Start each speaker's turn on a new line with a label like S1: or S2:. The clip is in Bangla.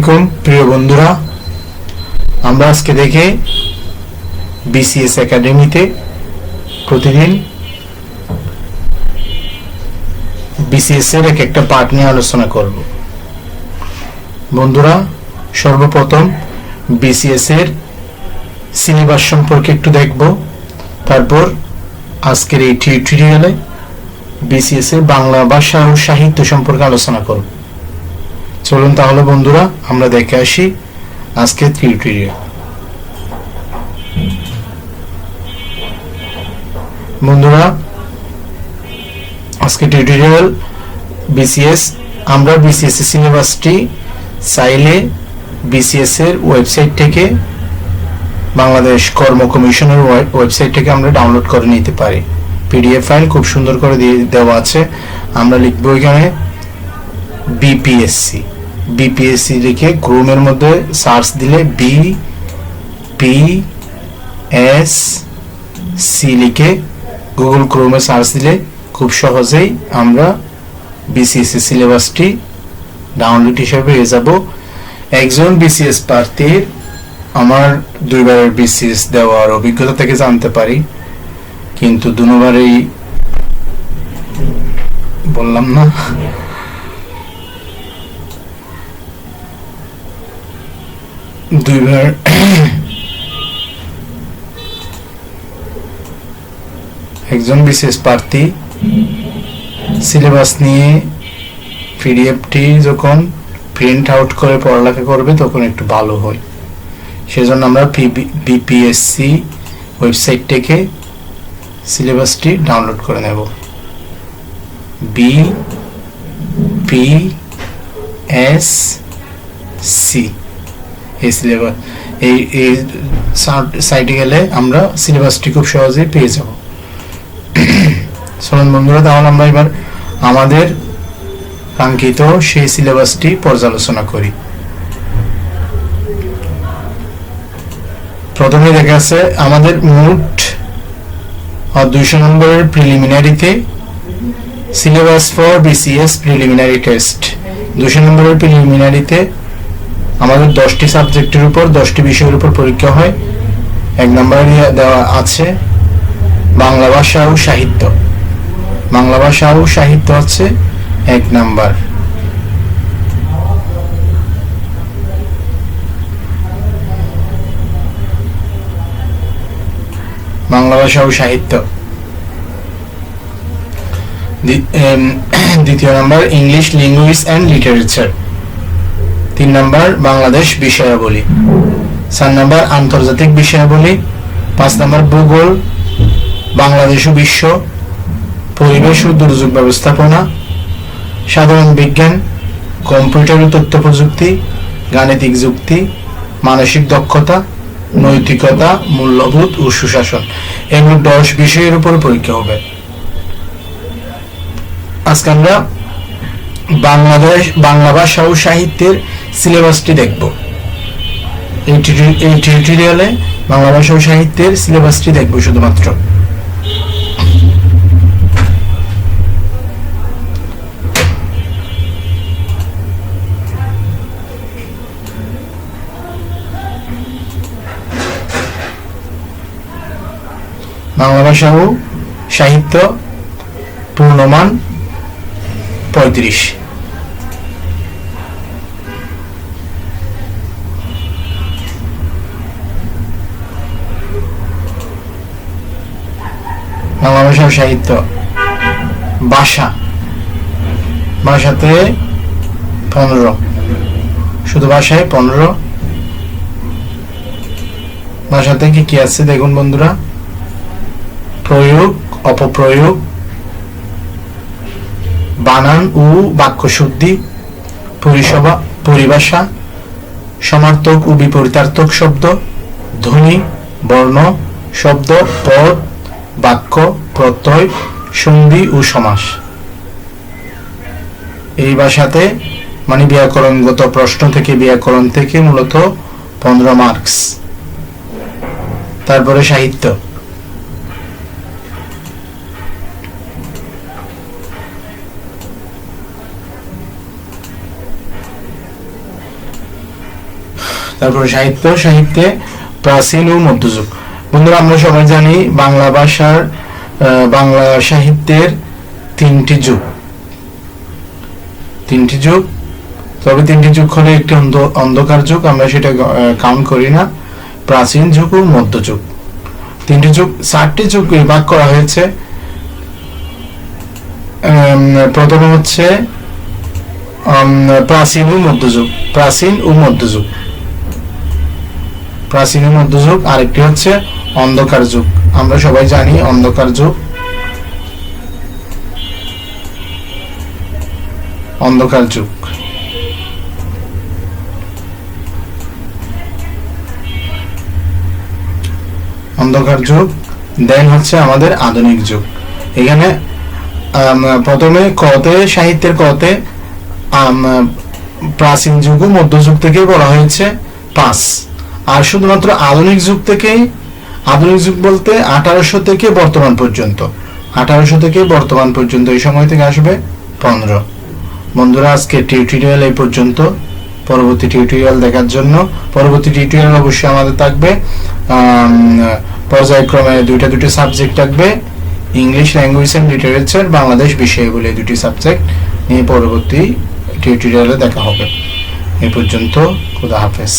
S1: আলাইকুম প্রিয় বন্ধুরা, আমরা আজকে থেকে বিসিএস একাডেমিতে প্রতিদিন বিসিএস এর একটা পার্ট নিয়ে আলোচনা করব। বন্ধুরা, সর্বপ্রথম বিসিএস এর সিলেবাস সম্পর্কে একটু দেখব, তারপর আজকের এই টিউটোরিয়ালে বিসিএস এর বাংলা ভাষা ও সাহিত্য সম্পর্কে আলোচনা করব। চলুন তাহলে বন্ধুরা আমরা দেখে আসি আজকের টিউটোরিয়াল। বন্ধুরা, আজকে টিউটোরিয়াল বিসিএস, আমরা বিসিএস এর সিলেবাসটি চাইলে বিসিএস এর ওয়েবসাইট থেকে, বাংলাদেশ কর্ম কমিশনের ওয়েবসাইট থেকে আমরা ডাউনলোড করে নিতে পারি। পিডিএফ ফাইল খুব সুন্দর করে দেওয়া আছে। আমরা লিখবো এখানে বিপিএসসি লিখে ক্রোমের মধ্যে সার্চ দিলে বিপিএসসি লিখে গুগল ক্রোমে সার্চ দিলে খুব সহজেই আমরা বিসিএস সিলেবাসটি ডাউনলোড হিসেবে পেয়ে যাব। একজন বিসিএস প্রার্থীর আমার দুইবারের বিসিএস দেওয়ার অভিজ্ঞতা থেকে জানতে পারি, কিন্তু দুবারই বললাম না, দুইবার একজন বিসিএস প্রার্থী সিলেবাস নিয়ে পিডিএফটি যখন প্রিন্ট আউট করে পড়ালেখা করবে তখন একটু ভালো হয়। সেজন্য আমরা বিপিএসসি ওয়েবসাইট থেকে সিলেবাসটি ডাউনলোড করে নেব। বিপিএসসি এই সিলেবাস, এই সাইটে গেলে আমরা সিলেবাসটি খুব সহজেই পেয়ে যাব। চলুন বন্ধুরা, তাহলে আমরা এবার আমাদের কাঙ্ক্ষিত সেই সিলেবাসটি পর্যালোচনা করি। প্রথমে দেখা আছে আমাদের মোট 200 নম্বরের প্রিলিমিনারিতে syllabus for BCS preliminary test. 200 নম্বরের প্রিলিমিনারিতে আমাদের 10টি সাবজেক্টের উপর 10টি বিষয়ের উপর পরীক্ষা হয়। 1 নম্বরে দেওয়া আছে বাংলা ভাষা ও সাহিত্য। বাংলা ভাষা ও সাহিত্য হচ্ছে 1 নাম্বার। বাংলা ভাষা ও সাহিত্য। দ্বিতীয় number English language and literature. 3 number Bangladesh বিষয়াবলী। 4 নাম্বার আন্তর্জাতিক বিষয়াবলী। 5 নাম্বার ভূগোল, বাংলাদেশ ও বিশ্ব, পরিবেশ ও দুর্যোগ ব্যবস্থাপনা, সাধারণ বিজ্ঞান, কম্পিউটার ও তথ্য প্রযুক্তি, গাণিতিক যুক্তি, মানসিক দক্ষতা, নৈতিকতা, মূল্যবোধ ও সুশাসন। এগুলো 10 বিষয়ের উপর পরীক্ষা হবে। আজকে আমরা বাংলা ভাষা ও সাহিত্যের সিলেবাসটি দেখব। এই টিউটোরিয়ালে বাংলা ভাষা ও সাহিত্যের সিলেবাসটি দেখব শুধুমাত্র। বাংলা ভাষা ও সাহিত্য পূর্ণমান 35। বাংলা ভাষা ও সাহিত্য ভাষাতে 15, শুধু ভাষায় 15। ভাষাতে কি আছে দেখুন বন্ধুরা: প্রয়োগ, অপপ্রয়োগ, বানান ও বাক্য শুদ্ধি, পরিভাষা, সমার্থক ও বিপরীতার্থক শব্দ, ধ্বনি, বর্ণ, শব্দ, পদ, বাক্য, প্রত্যয়, সন্ধি ও সমাস। এই ভাষাতে মানে ব্যাকরণগত প্রশ্ন থেকে, ব্যাকরণ থেকে মূলত 15 মার্কস। তারপরে সাহিত্য। তারপরে সাহিত্যে প্রাচীন ও মধ্যযুগ। বন্ধুরা, আমরা সবাই জানি বাংলা ভাষার বাংলা সাহিত্যের তিনটি যুগ, তবে তিনটি যুগ হলে একটি অন্ধকার যুগ, আমরা সেটা কাউন্ট করি না। প্রাচীন যুগ ও মধ্যযুগ, তিনটি যুগ। 4টি যুগ ভাগ করা হয়েছে। প্রথমে হচ্ছে প্রাচীন ও মধ্যযুগ, আরেকটি হচ্ছে অন্ধকার যুগ। আমরা সবাই জানি অন্ধকার যুগ। দেন হচ্ছে আমাদের আধুনিক যুগ। এখানে প্রথমে সাহিত্যের কতে প্রাচীন যুগ ও মধ্যযুগ থেকে বলা হয়েছে 5, আর শুধুমাত্র আধুনিক যুগ বলতে 1800 থেকে বর্তমান পর্যন্ত এই সময় থেকে আসবে 15। বন্ধুরা, আজকে টিউটোরিয়াল এই পর্যন্ত। পরবর্তী টিউটোরিয়াল দেখার জন্য পরবর্তী টিউটোরিয়াল অবশ্যই আমাদের থাকবে পর্যায়ক্রমে দুইটা সাবজেক্ট থাকবে, English language and literature, Bangladesh বিষয়াবলী, দুটি সাবজেক্ট নিয়ে পরবর্তী টিউটোরিয়ালে দেখা হবে। এই পর্যন্ত, খোদা হাফেজ।